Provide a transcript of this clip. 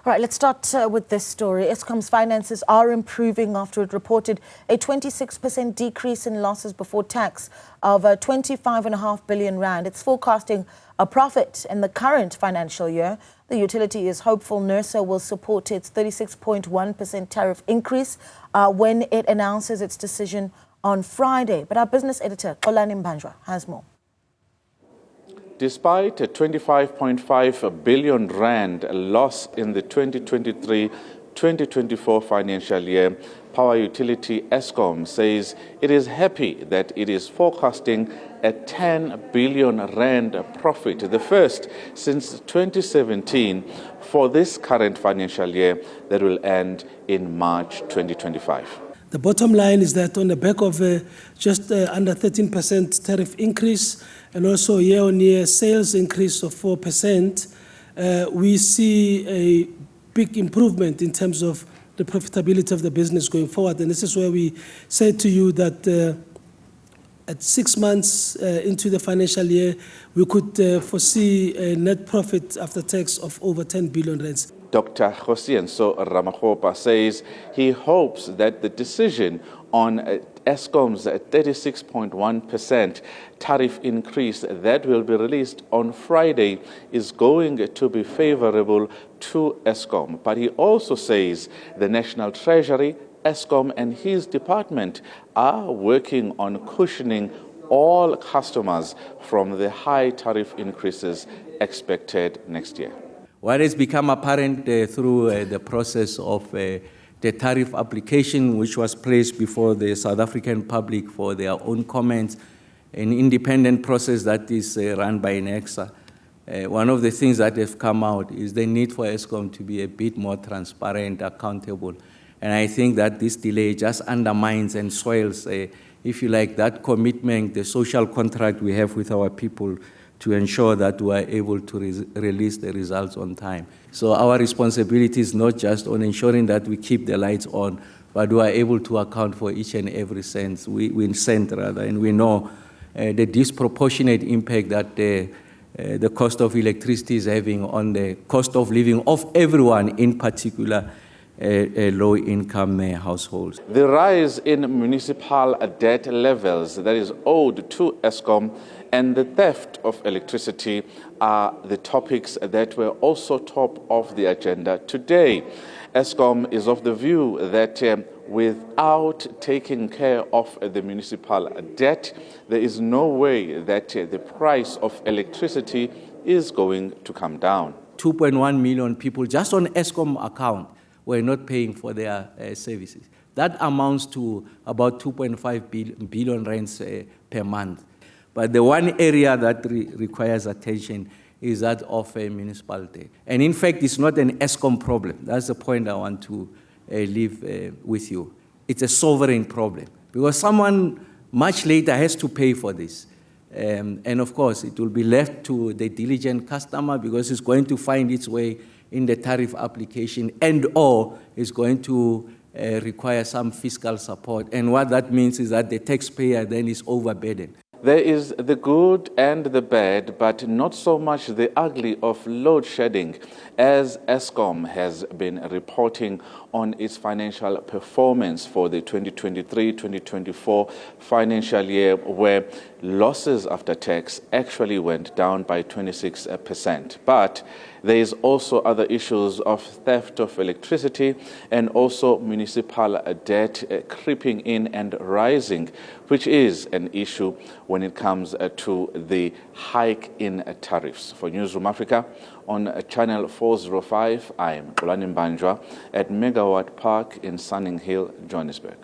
All right, let's start with this story. Eskom's finances are improving after it reported a 26% decrease in losses before tax of 25.5 billion rand. It's forecasting a profit in the current financial year. The utility is hopeful Nersa will support its 36.1% tariff increase when it announces its decision on Friday. But our business editor, Xolani Mbanjwa, has more. Despite a 25.5 billion rand loss in the 2023-2024 financial year, power utility Eskom says it is happy that it is forecasting a 10 billion rand profit, the first since 2017 for this current financial year that will end in March 2025. The bottom line is that on the back of just under 13% tariff increase and also year-on-year sales increase of 4%, we see a big improvement in terms of the profitability of the business going forward. And this is where we say to you that at 6 months into the financial year, we could foresee a net profit after tax of over 10 billion rands. Dr. Ramaphosa says he hopes that the decision on Eskom's 36.1% tariff increase that will be released on Friday is going to be favorable to Eskom. But he also says the National Treasury, Eskom and his department are working on cushioning all customers from the high tariff increases expected next year. What has become apparent through the process of the tariff application, which was placed before the South African public for their own comments, an independent process that is run by Nersa. One of the things that have come out is the need for Eskom to be a bit more transparent, accountable. And I think that this delay just undermines and soils, if you like, that commitment, the social contract we have with our people to ensure that we are able to release the results on time. So our responsibility is not just on ensuring that we keep the lights on, but we are able to account for each and every cent, and we know the disproportionate impact that the cost of electricity is having on the cost of living of everyone, in particular low-income households. The rise in municipal debt levels that is owed to Eskom and the theft of electricity are the topics that were also top of the agenda today. Eskom is of the view that without taking care of the municipal debt, there is no way that the price of electricity is going to come down. 2.1 million people just on Eskom account were not paying for their services. That amounts to about 2.5 billion rands per month. But the one area that requires attention is that of a municipality. And in fact, it's not an Eskom problem. That's the point I want to leave with you. It's a sovereign problem because someone much later has to pay for this. And of course, it will be left to the diligent customer because it's going to find its way in the tariff application and/or is going to require some fiscal support. And what that means is that the taxpayer then is overburdened. There is the good and the bad, but not so much the ugly of load shedding, as Eskom has been reporting on its financial performance for the 2023-2024 financial year, where losses after tax actually went down by 26%. But there is also other issues of theft of electricity and also municipal debt creeping in and rising, which is an issue when it comes to the hike in tariffs. For Newzroom Afrika on channel 405, I am Xolani Mbanjwa at Megawatt Park in Sunning Hill, Johannesburg.